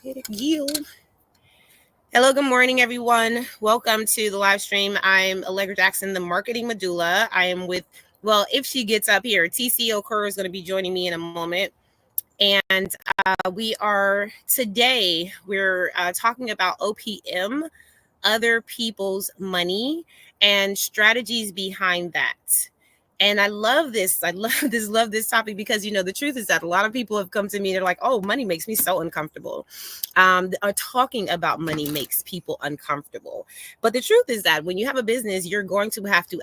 Let it yield. Hello, good morning, everyone. Welcome to the live stream. I'm Allegra Jackson, the marketing medulla. I am with, well, if she gets up here, TCO Kerr is going to be joining me in a moment. And we're talking about OPM, other people's money, and strategies behind that. And I love this. I love this topic because, the truth is that a lot of people have come to me. They're like, oh, money makes me so uncomfortable. Talking about money makes people uncomfortable. But the truth is that when you have a business, you're going to have to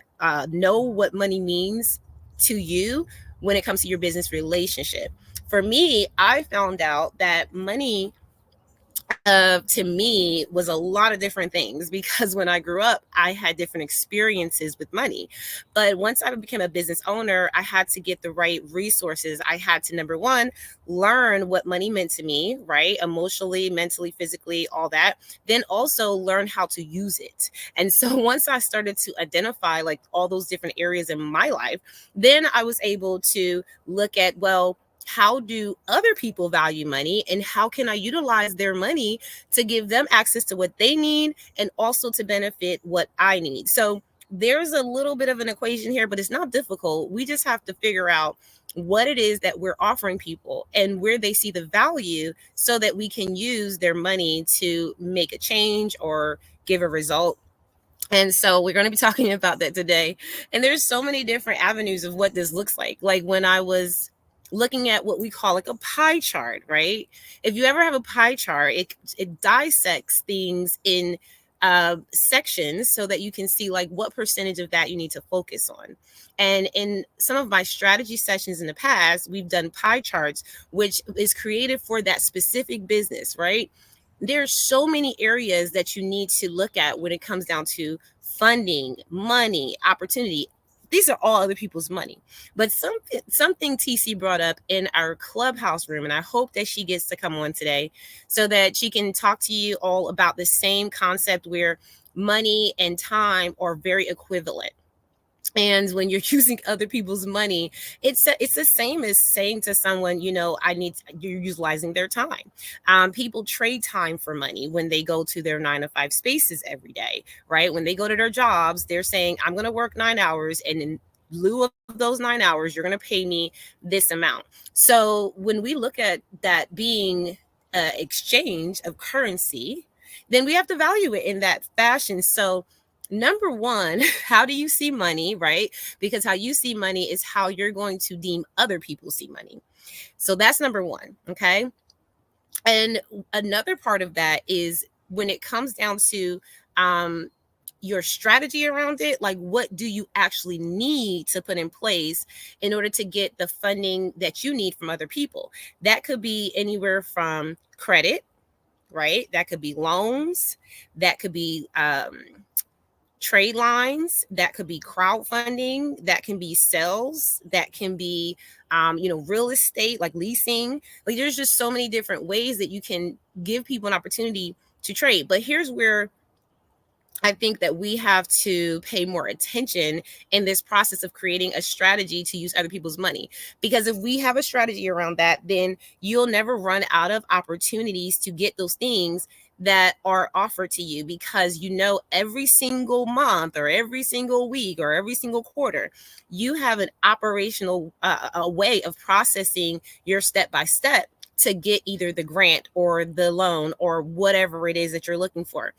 know what money means to you when it comes to your business relationship. For me, I found out that money to me was a lot of different things because when I grew up, I had different experiences with money. But once I became a business owner, I had to get the right resources. I had to, number one, learn what money meant to me, right? Emotionally, mentally, physically, all that. Then also learn how to use it. And so once I started to identify like all those different areas in my life, then I was able to look at, well, how do other people value money and how can I utilize their money to give them access to what they need and also to benefit what I need? So there's a little bit of an equation here, but it's not difficult. We just have to figure out what it is that we're offering people and where they see the value so that we can use their money to make a change or give a result. And so we're going to be talking about that today. And there's so many different avenues of what this looks like. Like when I was looking at what we call like a pie chart, right? If you ever have a pie chart, it dissects things in sections so that you can see like what percentage of that you need to focus on. And in some of my strategy sessions in the past, we've done pie charts, which is created for that specific business, right? There's so many areas that you need to look at when it comes down to funding, money, opportunity. These are all other people's money. But something TC brought up in our clubhouse room, and I hope that she gets to come on today so that she can talk to you all about the same concept where money and time are very equivalent. And when you're using other people's money, it's the same as saying to someone, you're utilizing their time. People trade time for money when they go to their 9-to-5 spaces every day, right? When they go to their jobs, they're saying, I'm going to work 9 hours, and in lieu of those 9 hours, you're going to pay me this amount. So when we look at that being exchange of currency, then we have to value it in that fashion. So number one, how do you see money, right? Because how you see money is how you're going to deem other people see money. So that's number one, okay? And another part of that is when it comes down to your strategy around it, like what do you actually need to put in place in order to get the funding that you need from other people? That could be anywhere from credit, right? That could be loans, that could be trade lines, that could be crowdfunding, that can be sales, that can be real estate, like leasing. Like there's just so many different ways that you can give people an opportunity to trade. But here's where I think that we have to pay more attention in this process of creating a strategy to use other people's money. Because if we have a strategy around that, then you'll never run out of opportunities to get those things that are offered to you, because every single month or every single week or every single quarter, you have an operational a way of processing your step-by-step to get either the grant or the loan or whatever it is that you're looking for.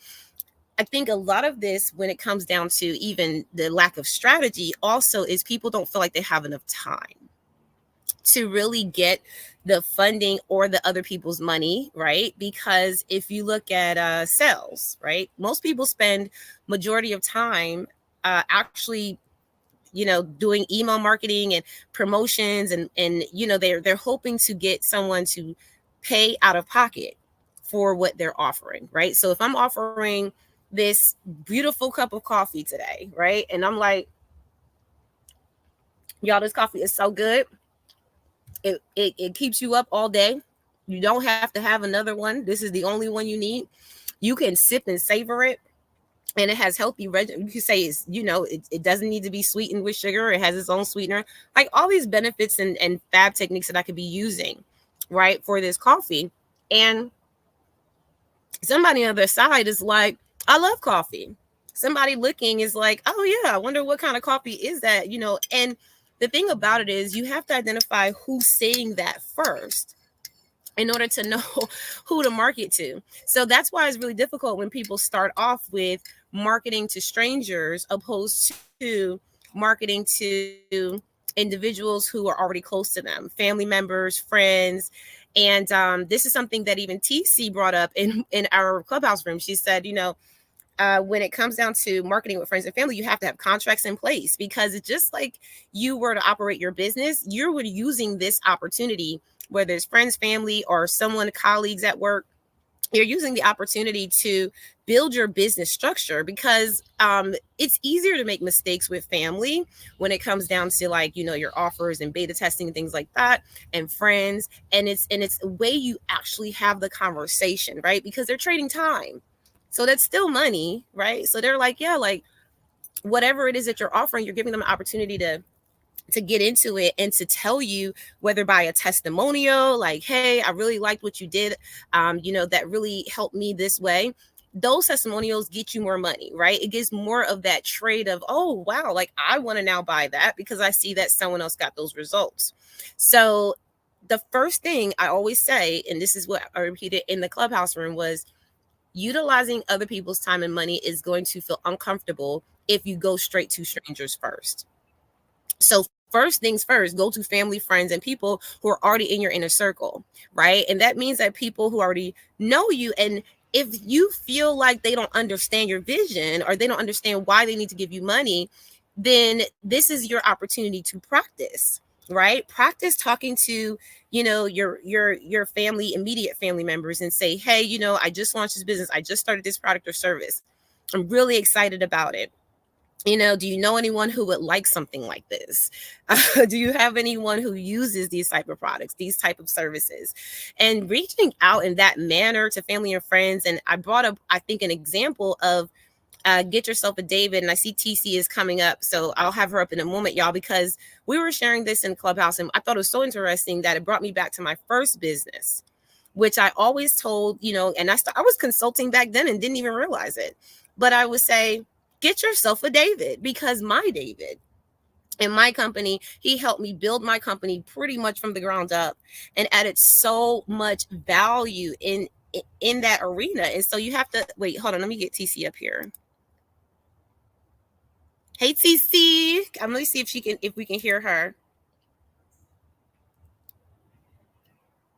I think a lot of this, when it comes down to even the lack of strategy, also is people don't feel like they have enough time to really get the funding or the other people's money, right? Because if you look at sales, right, most people spend majority of time actually doing email marketing and promotions, and they're hoping to get someone to pay out of pocket for what they're offering, right? So if I'm offering this beautiful cup of coffee today, right, and I'm like, y'all, this coffee is so good. It keeps you up all day. You don't have to have another one. This is the only one you need. You can sip and savor it. And it has healthy, you can say it's, it doesn't need to be sweetened with sugar. It has its own sweetener. Like all these benefits and fab techniques that I could be using, right, for this coffee. And Somebody on the other side is like, I love coffee. Somebody looking is like, oh yeah, I wonder what kind of coffee is that, and the thing about it is you have to identify who's saying that first in order to know who to market to. So that's why it's really difficult when people start off with marketing to strangers opposed to marketing to individuals who are already close to them, family members, friends. And this is something that even TC brought up in our clubhouse room. She said, when it comes down to marketing with friends and family, you have to have contracts in place, because it's just like you were to operate your business, you're using this opportunity, whether it's friends, family, or someone, colleagues at work, you're using the opportunity to build your business structure, because it's easier to make mistakes with family when it comes down to like, your offers and beta testing and things like that, and friends. And it's the way you actually have the conversation, right? Because they're trading time. So that's still money, right? So they're like, yeah, like whatever it is that you're offering, you're giving them an opportunity to get into it and to tell you, whether by a testimonial, like, hey, I really liked what you did, that really helped me this way. Those testimonials get you more money, right? It gives more of that trade of, oh, wow, like I want to now buy that because I see that someone else got those results. So the first thing I always say, and this is what I repeated in the clubhouse room, was utilizing other people's time and money is going to feel uncomfortable if you go straight to strangers first. So first things first, go to family, friends, and people who are already in your inner circle, right? And that means that people who already know you, and if you feel like they don't understand your vision or they don't understand why they need to give you money, then this is your opportunity to practice, right? Practice talking to, your family, immediate family members, and say, hey, I just launched this business. I just started this product or service. I'm really excited about it. Do you know anyone who would like something like this? Do you have anyone who uses these type of products, these type of services? And reaching out in that manner to family and friends. And I brought up, I think, an example of Get Yourself a David, and I see TC is coming up, so I'll have her up in a moment, y'all, because we were sharing this in Clubhouse, and I thought it was so interesting that it brought me back to my first business, which I always told, and I was consulting back then and didn't even realize it, but I would say, get yourself a David, because my David in my company, he helped me build my company pretty much from the ground up and added so much value in that arena. And so you have to wait, hold on, let me get TC up here. Hey TC, I'm gonna see if we can hear her.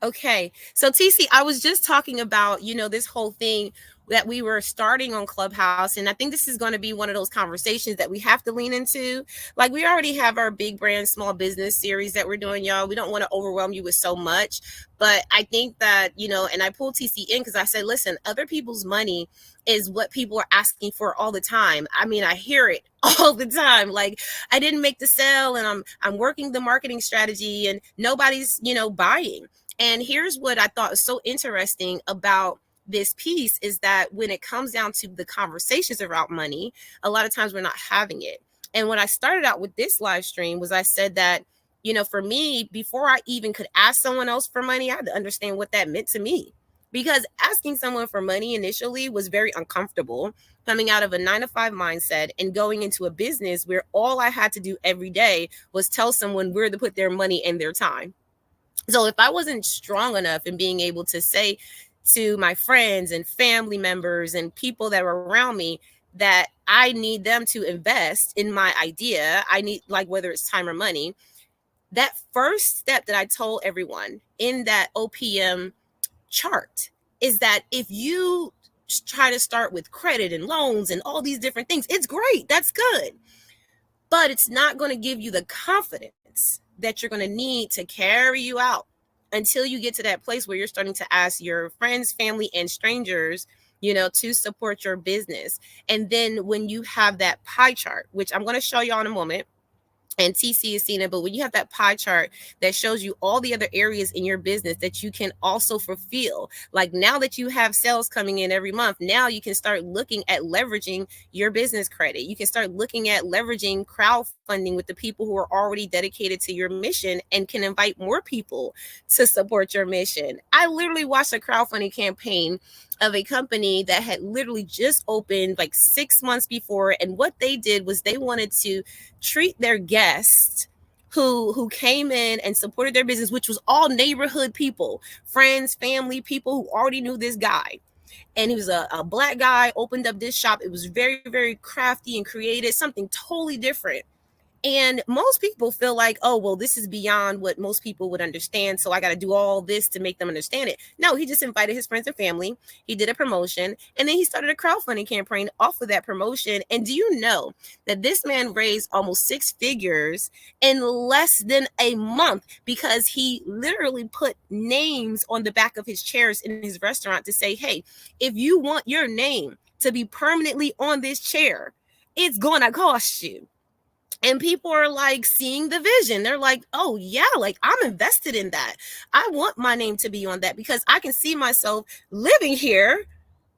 Okay, so TC, I was just talking about, this whole thing that we were starting on Clubhouse, and I think this is going to be one of those conversations that we have to lean into. Like, we already have our big brand small business series that we're doing, y'all. We don't want to overwhelm you with so much, but I think that, and I pulled TC in because I said, listen, other people's money is what people are asking for all the time. I mean, I hear it all the time. Like, I didn't make the sale, and I'm working the marketing strategy, and nobody's, buying. And here's what I thought was so interesting about this piece is that when it comes down to the conversations around money, a lot of times we're not having it. And when I started out with this live stream was I said that, for me, before I even could ask someone else for money, I had to understand what that meant to me. Because asking someone for money initially was very uncomfortable, coming out of a 9-to-5 mindset and going into a business where all I had to do every day was tell someone where to put their money and their time. So if I wasn't strong enough in being able to say to my friends and family members and people that were around me that I need them to invest in my idea, I need, like, whether it's time or money, that first step that I told everyone in that OPM chart is that if you try to start with credit and loans and all these different things, it's great. That's good. But it's not going to give you the confidence that you're going to need to carry you out until you get to that place where you're starting to ask your friends, family, and strangers, to support your business. And then when you have that pie chart, which I'm going to show you in a moment, and TC has seen it, but when you have that pie chart that shows you all the other areas in your business that you can also fulfill, like now that you have sales coming in every month, now you can start looking at leveraging your business credit. You can start looking at leveraging crowdfunding crowdfunding with the people who are already dedicated to your mission and can invite more people to support your mission. I literally watched a crowdfunding campaign of a company that had literally just opened like 6 months before. And what they did was they wanted to treat their guests who came in and supported their business, which was all neighborhood people, friends, family, people who already knew this guy. And he was a black guy, opened up this shop. It was very, very crafty and creative, something totally different. And most people feel like, oh, well, this is beyond what most people would understand. So I got to do all this to make them understand it. No, he just invited his friends and family. He did a promotion, and then he started a crowdfunding campaign off of that promotion. And do you know that this man raised almost 6 figures in less than a month because he literally put names on the back of his chairs in his restaurant to say, hey, if you want your name to be permanently on this chair, it's going to cost you. And people are like seeing the vision. They're like, oh, yeah, like I'm invested in that. I want my name to be on that because I can see myself living here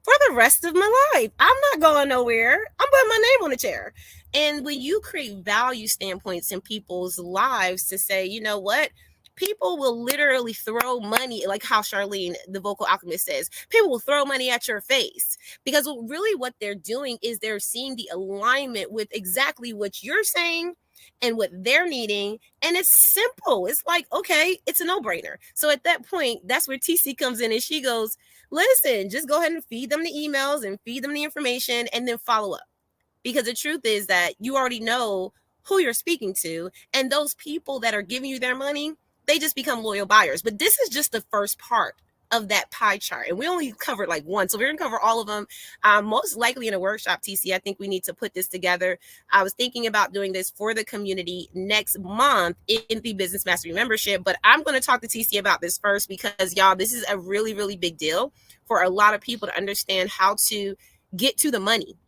for the rest of my life. I'm not going nowhere. I'm putting my name on a chair. And when you create value standpoints in people's lives to say, you know what? People will literally throw money, like how Charlene, the vocal alchemist, says, people will throw money at your face because really what they're doing is they're seeing the alignment with exactly what you're saying and what they're needing. And it's simple. It's like, okay, it's a no-brainer. So at that point, that's where TC comes in and she goes, listen, just go ahead and feed them the emails and feed them the information and then follow up. Because the truth is that you already know who you're speaking to, and those people that are giving you their money, they just become loyal buyers. But this is just the first part of that pie chart. And we only covered like one. So we're going to cover all of them. Most likely in a workshop, TC, I think we need to put this together. I was thinking about doing this for the community next month in the Business Mastery membership. But I'm going to talk to TC about this first because, y'all, this is a really, really big deal for a lot of people to understand how to get to the money.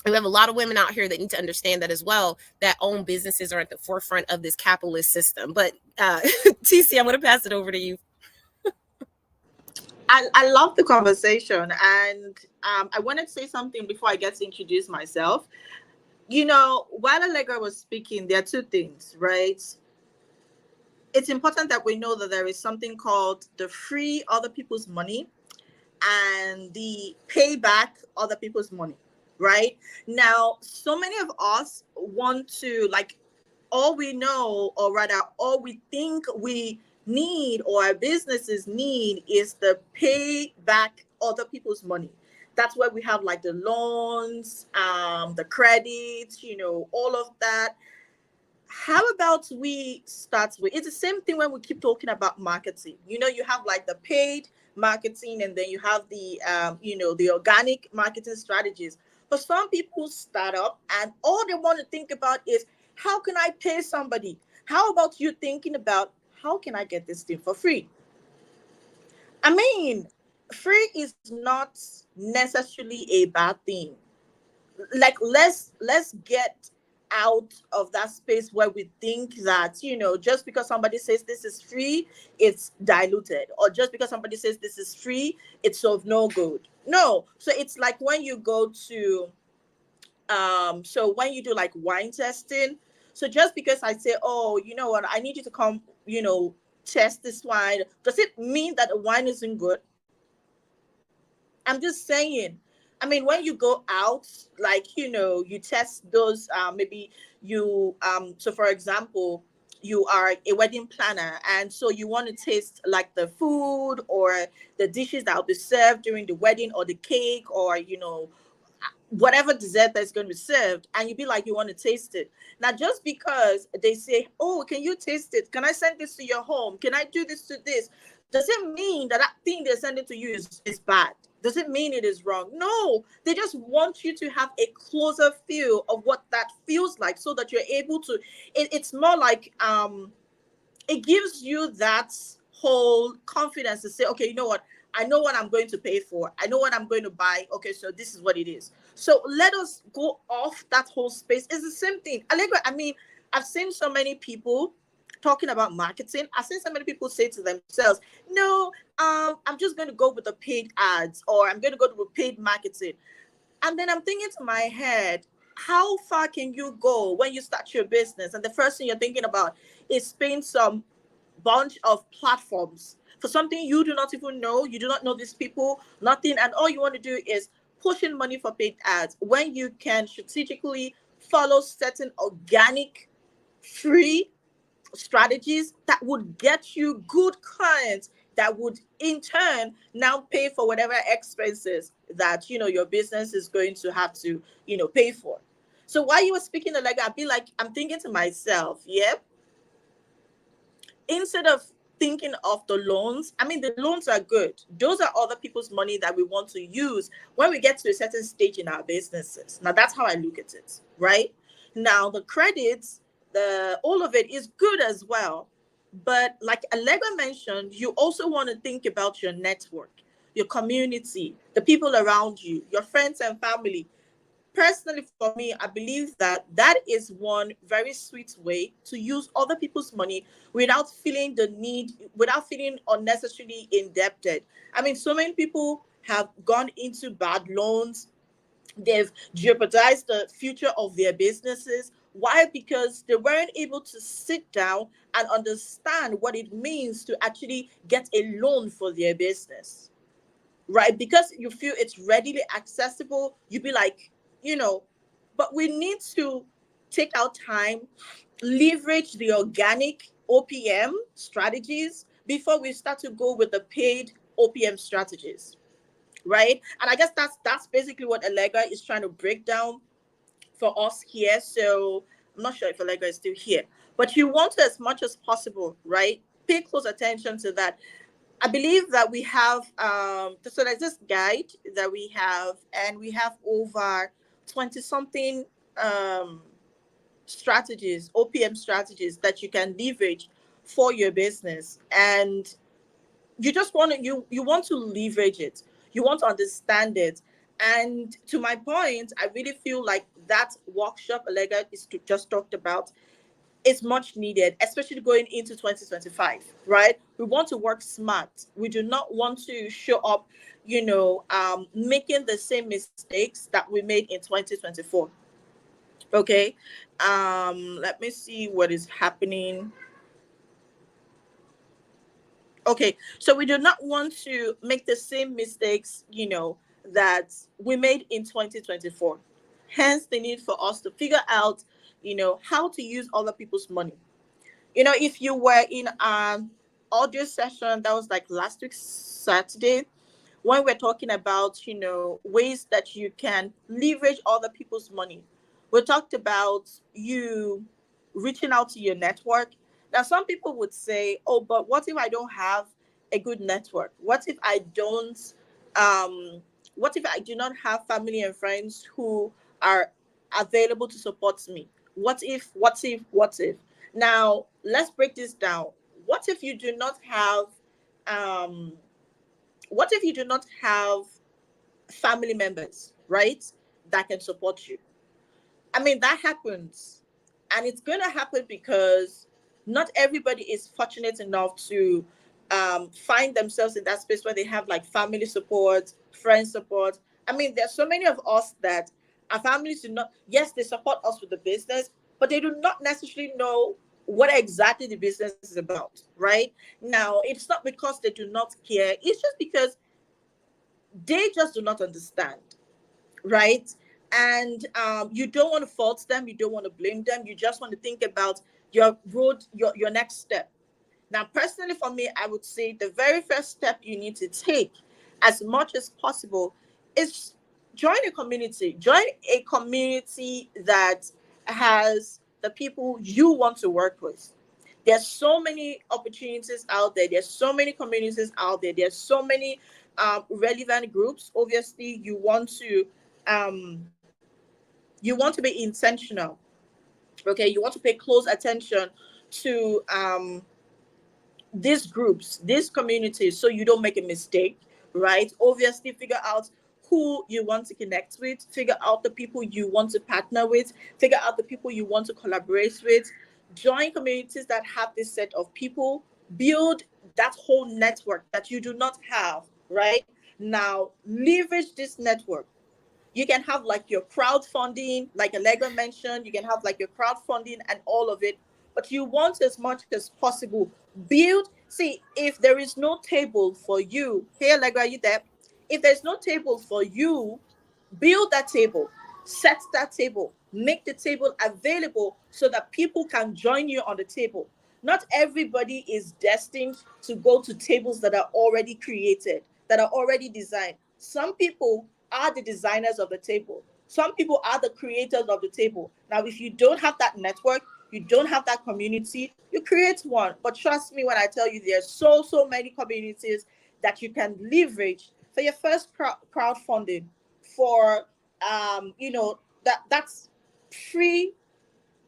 We have a lot of women out here that need to understand that as well, that own businesses are at the forefront of this capitalist system. But TC, I'm going to pass it over to you. I love the conversation. And I wanted to say something before I get to introduce myself. You know, while Allegra was speaking, there are two things, right? It's important that we know that there is something called the free other people's money and the pay back other people's money. Right now, so many of us want to, like, all we know, or rather all we think we need or our businesses need is the pay back other people's money. That's where we have like the loans, the credits, you know, all of that. How about we start with, it's the same thing when we keep talking about marketing. You know, you have like the paid marketing, and then you have the you know, the organic marketing strategies. But some people start up and all they want to think about is, how can I pay somebody? How about you thinking about, how can I get this thing for free? I mean, free is not necessarily a bad thing. Like, let's get out of that space where we think that, you know, just because somebody says this is free, it's diluted, or just because somebody says this is free, it's of no good. No. So it's like when you go to so when you do like wine testing, so just because I say, oh, you know what, I need you to come, you know, test this wine, does it mean that the wine isn't good? I'm just saying. I mean, when you go out, like, you know, you test those, maybe you, so for example, you are a wedding planner, and so you want to taste like the food or the dishes that will be served during the wedding, or the cake, or, you know, whatever dessert that's going to be served, and you be like, you want to taste it. Now, just because they say, oh, can you taste it? Can I send this to your home? Can I do this to this? Does it mean that that thing they're sending to you is bad? Does it mean it is wrong? No, they just want you to have a closer feel of what that feels like, so that you're able to, it's more like, it gives you that whole confidence to say, okay, you know what? I know what I'm going to pay for. I know what I'm going to buy. Okay, so this is what it is. So let us go off that whole space. It's the same thing. Allegra, I mean, I've seen so many people talking about marketing. I've seen so many people say to themselves, no, I'm just going to go with the paid ads, or I'm going to go with paid marketing. And then I'm thinking to my head, how far can you go when you start your business and the first thing you're thinking about is paying some bunch of platforms for something you do not even know, you do not know these people, nothing, and all you want to do is push in money for paid ads when you can strategically follow certain organic free strategies that would get you good clients that would in turn now pay for whatever expenses that your business is going to have to pay for. So while you were speaking, like I'd be like, I'm thinking to myself, yep, instead of thinking of the loans, I mean, the loans are good. Those are other people's money that we want to use when we get to a certain stage in our businesses. Now, that's how I look at it, right? Now, the credits, all of it is good as well. But like Allegra mentioned, you also want to think about your network, your community, the people around you, your friends and family. Personally, for me, I believe that that is one very sweet way to use other people's money without feeling the need, without feeling unnecessarily indebted. I mean, so many people have gone into bad loans. They've jeopardized the future of their businesses. Why? Because they weren't able to sit down and understand what it means to actually get a loan for their business, right? Because you feel it's readily accessible, you'd be like, but we need to take our time, leverage the organic OPM strategies before we start to go with the paid OPM strategies, right? And I guess that's basically what Allegra is trying to break down for us here. So I'm not sure if Allegra is still here, but you want to, as much as possible, right? Pay close attention to that. I believe that we have so there's this guide that we have, and we have over 20 something strategies, OPM strategies that you can leverage for your business. And you just want to you want to leverage it. You want to understand it. And to my point, I really feel like that workshop Allegra is just talked about is much needed, especially going into 2025, right? We want to work smart. We do not want to show up, making the same mistakes that we made in 2024. Okay. Let me see what is happening. Okay, so we do not want to make the same mistakes, that we made in 2024. Hence the need for us to figure out, how to use other people's money. If you were in an audio session that was like last week Saturday, when we're talking about, ways that you can leverage other people's money, we talked about you reaching out to your network. Now, some people would say, oh, but what if I don't have a good network? What if I do not have family and friends who are available to support me? What if? Now, let's break this down. What if you do not have, um, what if you do not have family members, right, that can support you? I mean, that happens. And it's going to happen because not everybody is fortunate enough to find themselves in that space where they have like family support, friend support. I mean, there's so many of us that our families do not, yes, they support us with the business, but they do not necessarily know what exactly the business is about, right? Now, it's not because they do not care, it's just because they just do not understand, right? And you don't want to fault them, you don't want to blame them, you just want to think about your road, your next step. Now, personally, for me, I would say the very first step you need to take, as much as possible, is join a community. Join a community that has the people you want to work with. There's so many opportunities out there. There's so many communities out there. There's so many relevant groups. Obviously, um, you want to be intentional. Okay, you want to pay close attention to these groups, these communities, so you don't make a mistake, right? Obviously, figure out who you want to connect with, figure out the people you want to partner with, figure out the people you want to collaborate with. Join communities that have this set of people, build that whole network that you do not have, right? Now, leverage this network. You can have like your crowdfunding, like Allegra mentioned, you can have like your crowdfunding and all of it, but you want as much as possible build. See, if there is no table for you, hey Allegra, are you there? If there's no table for you, build that table, set that table, make the table available so that people can join you on the table. Not everybody is destined to go to tables that are already created, that are already designed. Some people are the designers of the table, some people are the creators of the table. Now if you don't have that network, you don't have that community, you create one. But trust me when I tell you, there's so many communities that you can leverage for your first crowdfunding, for that's free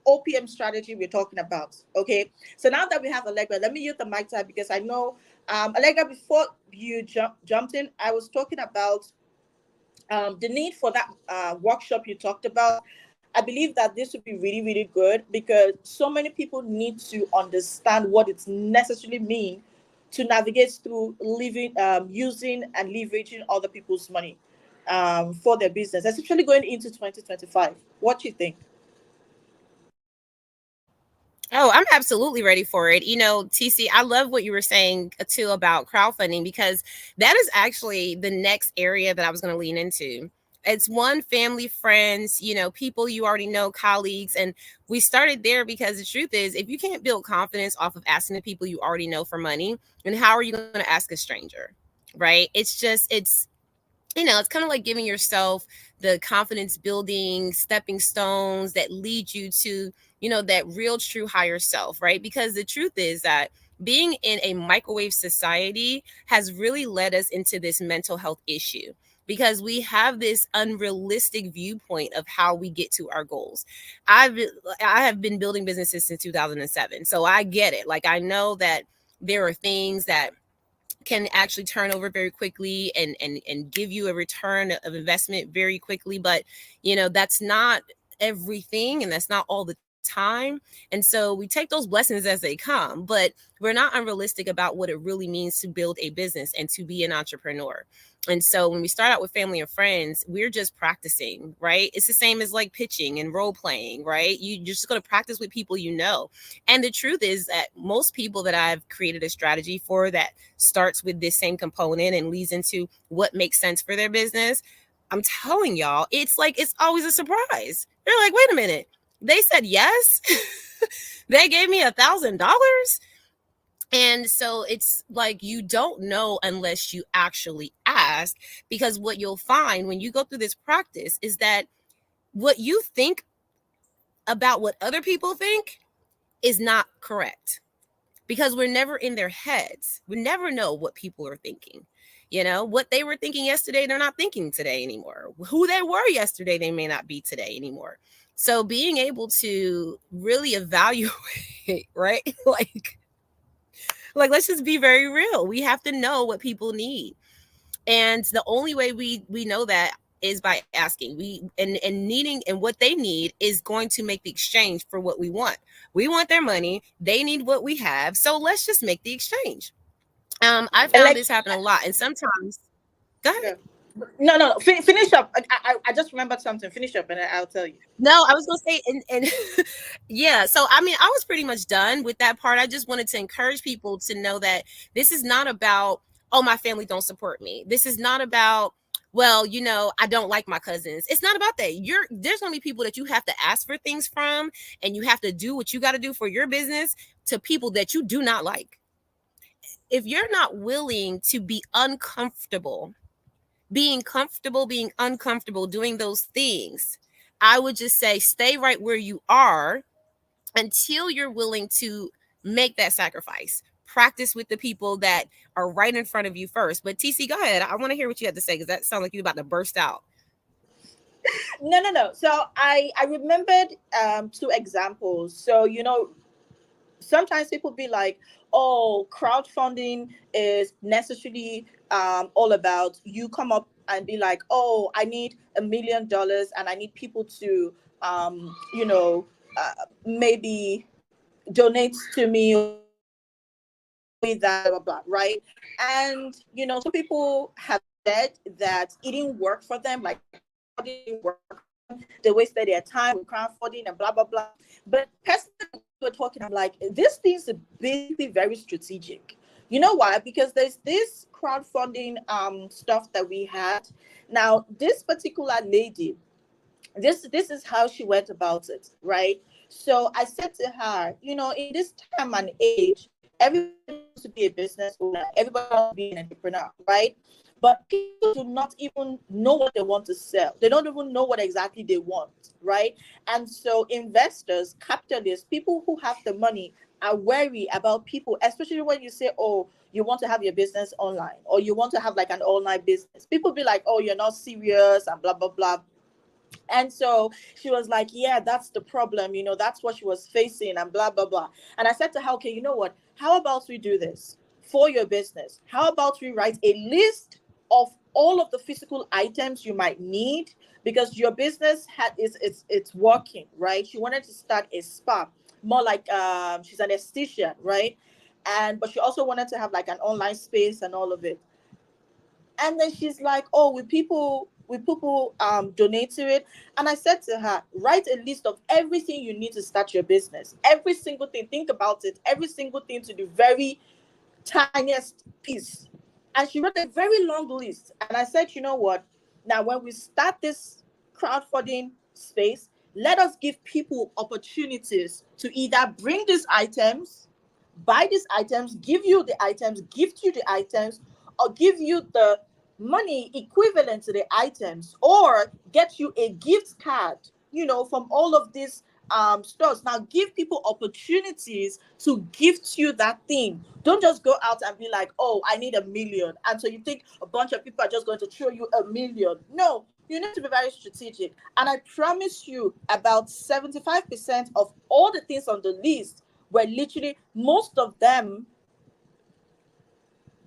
OPM strategy we're talking about. Okay. So now that we have Allegra, let me use the mic time because I know, Allegra, before you jumped in, I was talking about the need for that workshop you talked about. I believe that this would be really, really good because so many people need to understand what it's necessarily mean to navigate through living, using and leveraging other people's money for their business, especially going into 2025. What do you think? Oh, I'm absolutely ready for it. TC, I love what you were saying too about crowdfunding because that is actually the next area that I was going to lean into. It's one, family, friends, people you already know, colleagues. And we started there because the truth is, if you can't build confidence off of asking the people you already know for money, then how are you going to ask a stranger? Right? It's kind of like giving yourself the confidence building stepping stones that lead you to, that real true higher self, right? Because the truth is that being in a microwave society has really led us into this mental health issue because we have this unrealistic viewpoint of how we get to our goals. I have been building businesses since 2007, so I get it. Like, I know that there are things that can actually turn over very quickly and give you a return of investment very quickly, but that's not everything and that's not all the time. And so we take those blessings as they come, but we're not unrealistic about what it really means to build a business and to be an entrepreneur. And so when we start out with family and friends, we're just practicing, right? It's the same as like pitching and role playing, right? You're just going to practice with people you know. And the truth is that most people that I've created a strategy for that starts with this same component and leads into what makes sense for their business, I'm telling y'all, it's like it's always a surprise. They're like, wait a minute. They said yes. They gave me $1,000. And so it's like you don't know unless you actually ask, because what you'll find when you go through this practice is that what you think about what other people think is not correct, because we're never in their heads. We never know what people are thinking. What they were thinking yesterday, they're not thinking today anymore. Who they were yesterday, they may not be today anymore. So being able to really evaluate, right? Like let's just be very real. We have to know what people need. And the only way we know that is by asking. And needing, and what they need is going to make the exchange for what we want. We want their money, they need what we have. So let's just make the exchange. I found this happen a lot. And sometimes go ahead. No. Finish up. I just remembered something. Finish up, and I'll tell you. No, I was gonna say, and yeah. So I mean, I was pretty much done with that part. I just wanted to encourage people to know that this is not about, oh, my family don't support me. This is not about, well, I don't like my cousins. It's not about that. There's gonna be people that you have to ask for things from, and you have to do what you got to do for your business to people that you do not like. If you're not willing to be uncomfortable, being comfortable, being uncomfortable, doing those things, I would just say stay right where you are until you're willing to make that sacrifice. Practice with the people that are right in front of you first. But TC, go ahead. I want to hear what you have to say because that sounds like you're about to burst out. No. So I remembered two examples. So sometimes people be like, oh, crowdfunding is necessarily all about you come up and be like, oh, I need $1 million and I need people to maybe donate to me with that, blah, blah, blah, right? And some people have said that it didn't work for them. Like crowdfunding work. They wasted their time with crowdfunding and blah blah blah. But personally, we're talking, I'm like, these things are basically very strategic. You know why? Because there's this crowdfunding stuff that we had. Now, this particular lady, this is how she went about it, right? So I said to her, in this time and age, everybody wants to be a business owner, everybody wants to be an entrepreneur, right? But people do not even know what they want to sell. They don't even know what exactly they want, right? And so investors, capitalists, people who have the money are wary about people, especially when you say, oh, you want to have your business online, or you want to have like an online business. People be like, oh, you're not serious and blah blah blah. And so she was like, yeah, that's the problem. That's what she was facing and blah, blah, blah. And I said to her, okay, you know what? How about we do this for your business? How about we write a list of all of the physical items you might need, because your business it's working, right? She wanted to start a spa, more like she's an esthetician, right? But she also wanted to have like an online space and all of it. And then she's like, oh, will people donate to it? And I said to her, write a list of everything you need to start your business. Every single thing. Think about it. Every single thing to the very tiniest piece. And she wrote a very long list. And I said, you know what? Now, when we start this crowdfunding space, let us give people opportunities to either bring these items, buy these items, give you the items, gift you the items, or give you the money equivalent to the items, or get you a gift card, from all of these stores. Now give people opportunities to gift you that thing. Don't just go out and be like, oh, I need 1 million. And so you think a bunch of people are just going to throw you 1 million. No, you need to be very strategic. And I promise you, about 75% of all the things on the list were literally, most of them,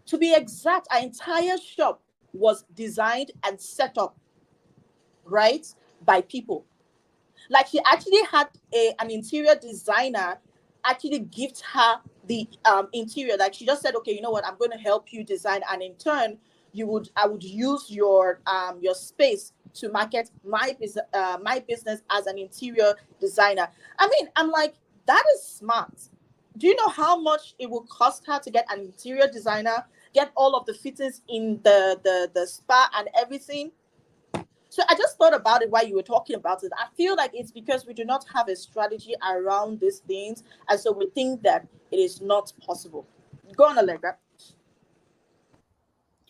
to be exact, our entire shop was designed and set up, right, by people. Like, she actually had an interior designer actually gift her the interior. Like, she just said, okay, you know what, I'm going to help you design, and in turn, I would use your space to market my business as an interior designer. I mean, I'm like, that is smart. Do you know how much it will cost her to get an interior designer, get all of the fittings in the spa and everything? So I just thought about it while you were talking about it. I feel like it's because we do not have a strategy around these things, and so we think that it is not possible. Go on, Allegra.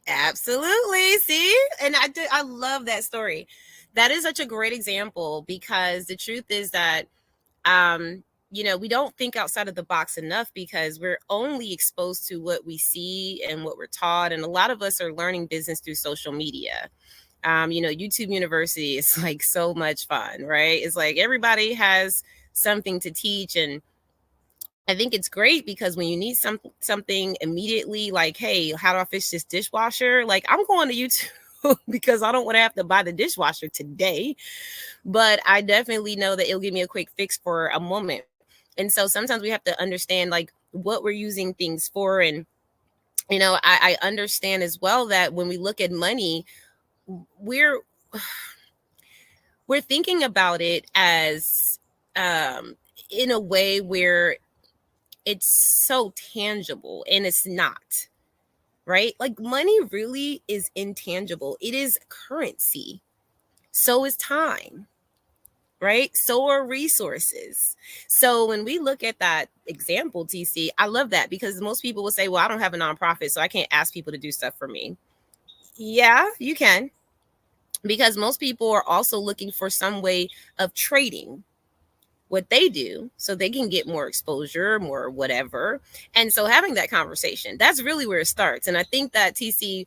Absolutely. See? And I love that story. That is such a great example, because the truth is that we don't think outside of the box enough, because we're only exposed to what we see and what we're taught. And a lot of us are learning business through social media. YouTube University is like so much fun, right? It's like everybody has something to teach. And I think it's great, because when you need something immediately, like, hey, how do I fix this dishwasher? Like, I'm going to YouTube because I don't want to have to buy the dishwasher today. But I definitely know that it'll give me a quick fix for a moment. And so sometimes we have to understand like what we're using things for. And, I understand as well that when we look at money, we're thinking about it as in a way where it's so tangible, and it's not, right? Like, money really is intangible. It is currency. So is time, right? So are resources. So when we look at that example, TC, I love that, because most people will say, well, I don't have a nonprofit, so I can't ask people to do stuff for me. Yeah, you can, because most people are also looking for some way of trading what they do so they can get more exposure, more whatever. And so having that conversation, that's really where it starts. And I think that, TC,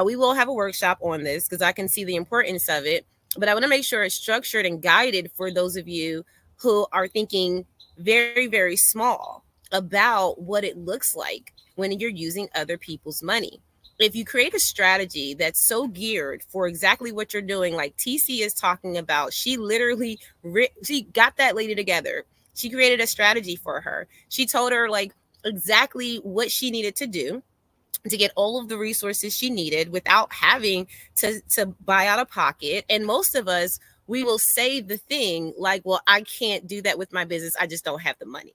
we will have a workshop on this, because I can see the importance of it. But I want to make sure it's structured and guided for those of you who are thinking very, very small about what it looks like when you're using other people's money. If you create a strategy that's so geared for exactly what you're doing, like TC is talking about, she literally she got that lady together. She created a strategy for her. She told her like exactly what she needed to do. to get all of the resources she needed without having to buy out of pocket. And most of us, we will say the thing like, well, I can't do that with my business. I just don't have the money.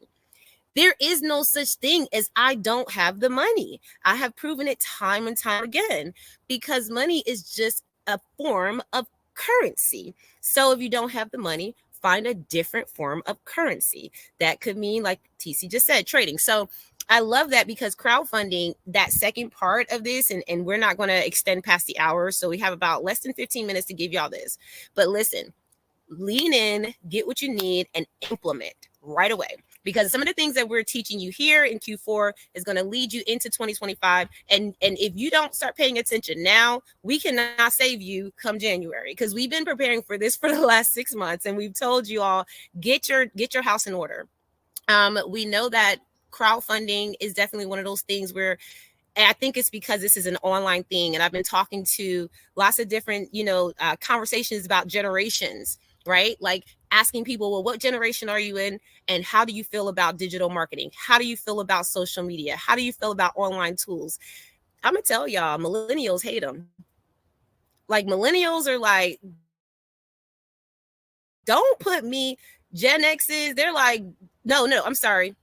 There is no such thing as I don't have the money. I have proven it time and time again, because money is just a form of currency. So if you don't have the money, find a different form of currency. That could mean, like TC just said, trading. So I love that, because crowdfunding, that second part of this, and we're not going to extend past the hour. So we have about less than 15 minutes to give y'all this. But listen, lean in, get what you need, and implement right away. Because some of the things that we're teaching you here in Q4 is going to lead you into 2025. And if you don't start paying attention now, we cannot save you come January, because we've been preparing for this for the last 6 months, and we've told you all, get your house in order. We know that crowdfunding is definitely one of those things where, and I think it's because this is an online thing, and I've been talking to lots of different, conversations about generations, right? Like asking people, well, what generation are you in? And how do you feel about digital marketing? How do you feel about social media? How do you feel about online tools? I'm going to tell y'all, millennials hate them. Like, millennials are like, don't put me, Gen X's, they're like, no, I'm sorry.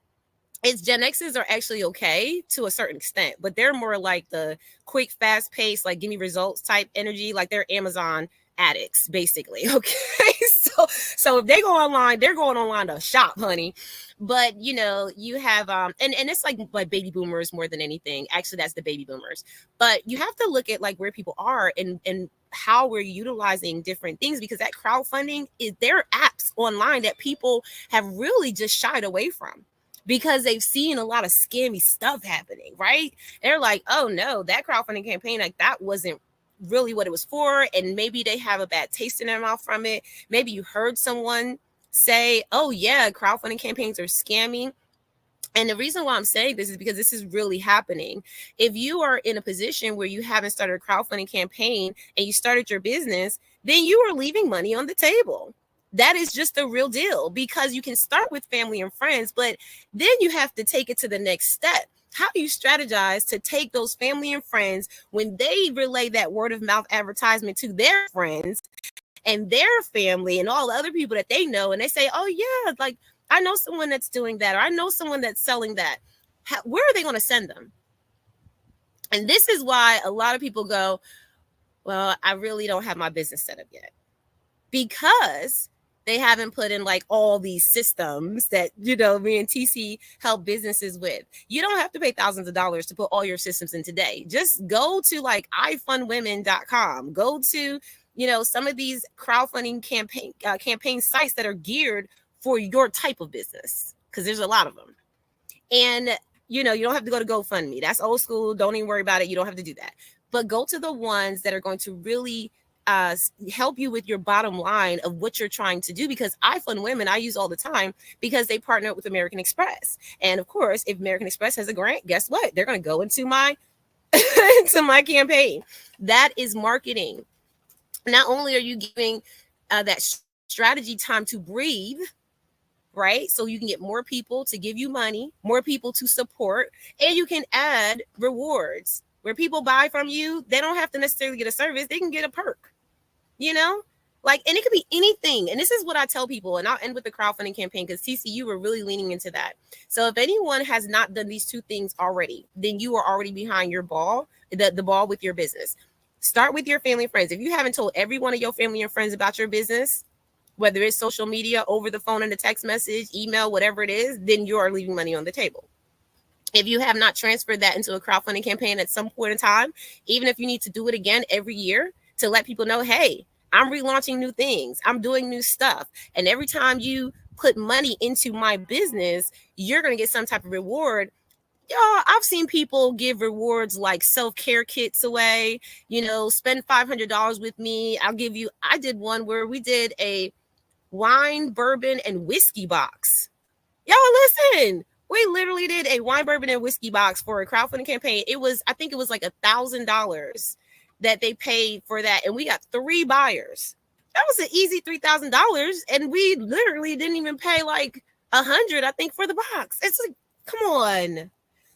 It's Gen X's are actually okay to a certain extent, but they're more like the quick, fast paced, like give me results type energy. Like they're Amazon addicts, basically. Okay. So if they go online, they're going online to shop, honey. But you have and it's like baby boomers more than anything. Actually, that's the baby boomers. But you have to look at like where people are and how we're utilizing different things, because that crowdfunding there are apps online that people have really just shied away from, because they've seen a lot of scammy stuff happening, right? They're like, oh no, that crowdfunding campaign, like that wasn't really what it was for. And maybe they have a bad taste in their mouth from it. Maybe you heard someone say, oh yeah, crowdfunding campaigns are scammy. And the reason why I'm saying this is because this is really happening. If you are in a position where you haven't started a crowdfunding campaign and you started your business, then you are leaving money on the table. That is just the real deal, because you can start with family and friends, but then you have to take it to the next step. How do you strategize to take those family and friends when they relay that word of mouth advertisement to their friends and their family and all the other people that they know, and they say, oh yeah, like I know someone that's doing that, or I know someone that's selling that. Where are they going to send them? And this is why a lot of people go, well, I really don't have my business set up yet, because they haven't put in like all these systems that, me and TC help businesses with. You don't have to pay thousands of dollars to put all your systems in today. Just go to like ifundwomen.com. Go to, some of these crowdfunding campaign sites that are geared for your type of business, because there's a lot of them. And, you don't have to go to GoFundMe. That's old school. Don't even worry about it. You don't have to do that. But go to the ones that are going to really help you with your bottom line of what you're trying to do. Because iFund Women, I use all the time, because they partner with American Express. And of course, if American Express has a grant, guess what? They're going to go into my my campaign. That is marketing. Not only are you giving that strategy time to breathe, right? So you can get more people to give you money, more people to support, and you can add rewards where people buy from you. They don't have to necessarily get a service. They can get a perk, and it could be anything. And this is what I tell people, and I'll end with the crowdfunding campaign, because TC, you were really leaning into that. So if anyone has not done these two things already, then you are already behind your ball, the ball with your business. Start with your family and friends. If you haven't told every one of your family and friends about your business, whether it's social media, over the phone, in a text message, email, whatever it is, then you are leaving money on the table. If you have not transferred that into a crowdfunding campaign at some point in time, even if you need to do it again every year to let people know, hey, I'm relaunching new things, I'm doing new stuff. And every time you put money into my business, you're going to get some type of reward. Y'all, I've seen people give rewards like self-care kits away, spend $500 with me. I did one where we did a wine, bourbon, and whiskey box. Y'all listen, we literally did a wine, bourbon, and whiskey box for a crowdfunding campaign. I think it was like $1,000 that they paid for that. And we got 3 buyers. That was an easy $3,000. And we literally didn't even pay like $100, I think, for the box. It's like, come on.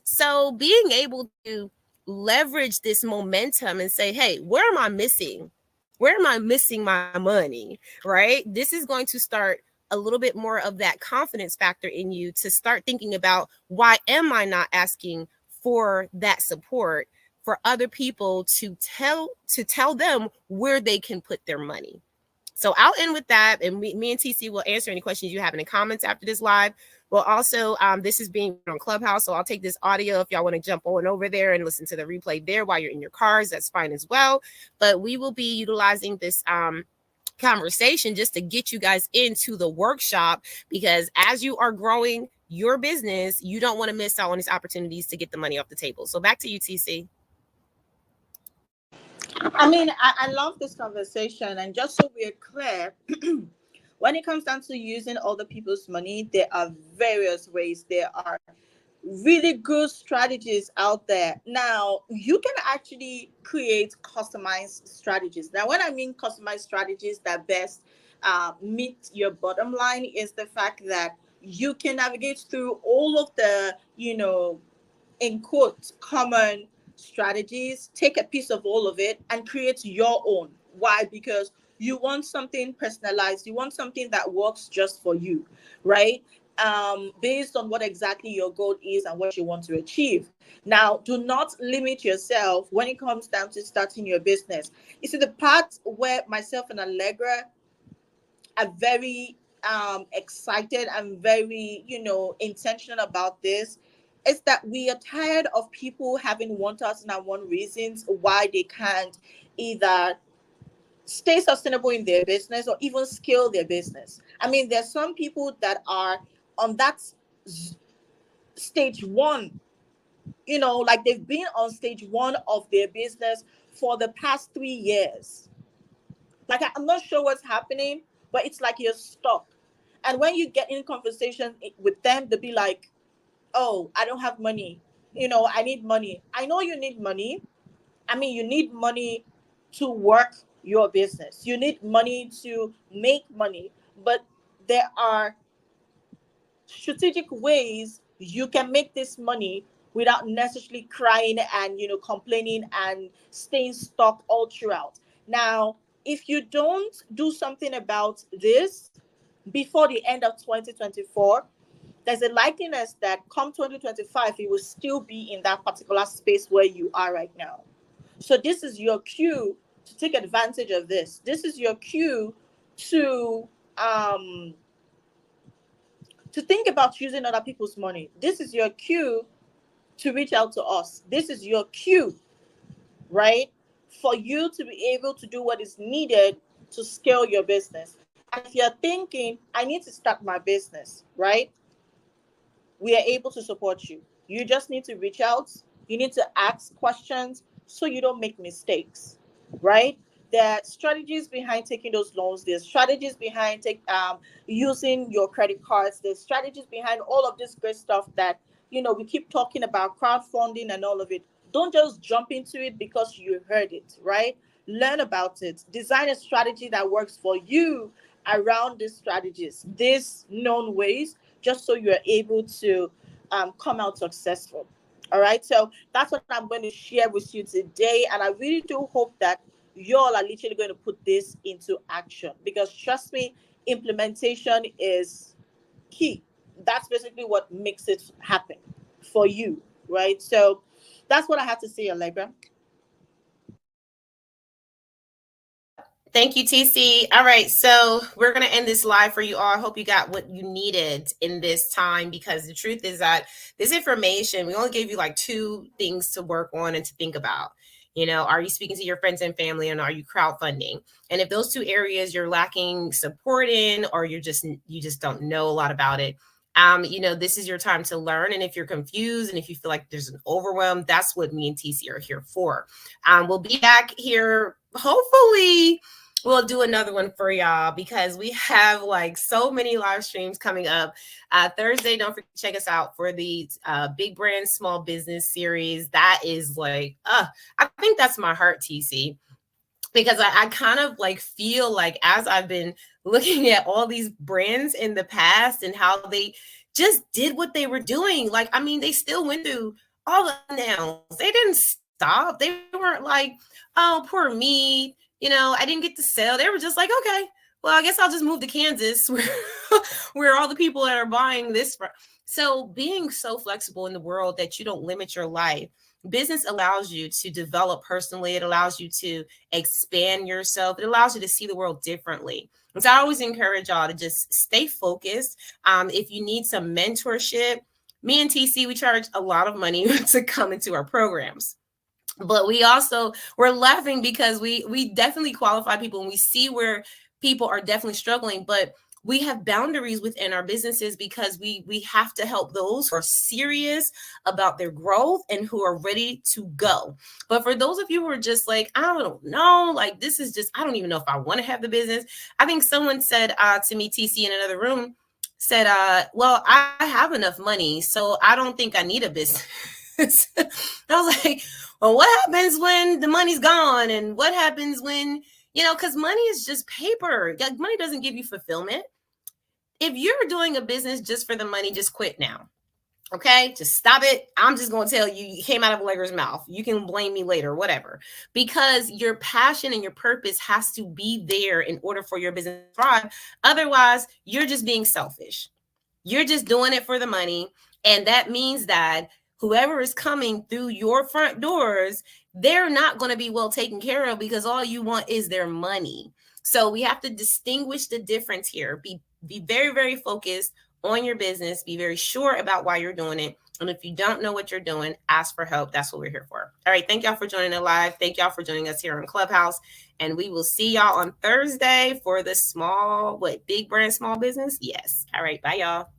So being able to leverage this momentum and say, hey, where am I missing? Where am I missing my money, right? This is going to start a little bit more of that confidence factor in you to start thinking about, why am I not asking for that support for other people to tell them where they can put their money. So I'll end with that, and me and TC will answer any questions you have in the comments after this live. Well, also, this is being on Clubhouse, so I'll take this audio if y'all want to jump on over there and listen to the replay there while you're in your cars. That's fine as well. But we will be utilizing this conversation just to get you guys into the workshop, because as you are growing your business, you don't want to miss out on these opportunities to get the money off the table. So back to you, TC. I mean, I love this conversation. And just so we're clear, when it comes down to using other people's money, there are various ways. There are really good strategies out there. Now, you can actually create customized strategies. Now, when I mean customized strategies that best meet your bottom line, is the fact that you can navigate through all of the, in quotes, common strategies, take a piece of all of it and create your own. Why? Because you want something personalized. You want something that works just for you, right? Based on what exactly your goal is and what you want to achieve. Now, do not limit yourself when it comes down to starting your business. You see, the part where myself and Allegra are very excited and very, intentional about this is that we are tired of people having 1,001 reasons why they can't either stay sustainable in their business or even scale their business. I mean, there's some people that are on that stage one, like they've been on stage one of their business for the past 3 years. Like, I'm not sure what's happening, but it's like you're stuck. And when you get in conversation with them, they'll be like, oh, I don't have money. I need money. I know you need money. I mean, you need money to work your business. You need money to make money. But there are strategic ways you can make this money without necessarily crying and, complaining and staying stuck all throughout. Now, if you don't do something about this before the end of 2024, there's a likeliness that come 2025, you will still be in that particular space where you are right now. So this is your cue to take advantage of this. This is your cue to think about using other people's money. This is your cue to reach out to us. This is your cue, right? For you to be able to do what is needed to scale your business. And if you're thinking, I need to start my business, right? We are able to support you. You just need to reach out. You need to ask questions so you don't make mistakes, right? There are strategies behind taking those loans. There's strategies behind using your credit cards. There's strategies behind all of this great stuff that, we keep talking about, crowdfunding and all of it. Don't just jump into it because you heard it, right? Learn about it. Design a strategy that works for you around these strategies, these known ways, just so you're able to come out successful. All right. So that's what I'm going to share with you today. And I really do hope that y'all are literally going to put this into action, because trust me, implementation is key. That's basically what makes it happen for you. Right. So that's what I have to say, Allegra. Thank you, TC. All right, so we're going to end this live for you all. I hope you got what you needed in this time, because the truth is that this information, we only gave you like 2 things to work on and to think about. Are you speaking to your friends and family, and are you crowdfunding? And if those 2 areas you're lacking support in, or you just don't know a lot about it, this is your time to learn. And if you're confused and if you feel like there's an overwhelm, that's what me and TC are here for. We'll be back here. Hopefully we'll do another one for y'all, because we have like so many live streams coming up. Thursday, don't forget to check us out for the Big Brand Small Business series. That is like, I think that's my heart, TC, because I kind of like feel like, as I've been looking at all these brands in the past and how they just did what they were doing. Like, I mean, they still went through all the downs. They didn't sobbed. They weren't like, oh, poor me, you know, I didn't get to sell. They were just like, okay, well, I guess I'll just move to Kansas where all the people that are buying this. So being so flexible in the world that you don't limit your life. Business allows you to develop personally. It allows you to expand yourself. It allows you to see the world differently. And so I always encourage y'all to just stay focused. If you need some mentorship, me and TC, we charge a lot of money to come into our programs. But we're laughing because we definitely qualify people, and we see where people are definitely struggling, but we have boundaries within our businesses because we have to help those who are serious about their growth and who are ready to go. But for those of you who are just like, I don't know, like this is just, I don't even know if I want to have the business. I think someone said to me, TC, in another room, said, well, I have enough money, so I don't think I need a business. I was like, well, what happens when the money's gone? And what happens when, you know, because money is just paper. Money doesn't give you fulfillment. If you're doing a business just for the money, just quit now. Okay, just stop it. I'm just going to tell you, you came out of Allegra's mouth. You can blame me later, whatever. Because your passion and your purpose has to be there in order for your business to thrive. Otherwise, you're just being selfish. You're just doing it for the money. And that means that whoever is coming through your front doors, they're not going to be well taken care of because all you want is their money. So we have to distinguish the difference here. Be very, very focused on your business. Be very sure about why you're doing it. And if you don't know what you're doing, ask for help. That's what we're here for. All right. Thank y'all for joining the live. Thank y'all for joining us here on Clubhouse. And we will see y'all on Thursday for the big brand, small business. Yes. All right. Bye, y'all.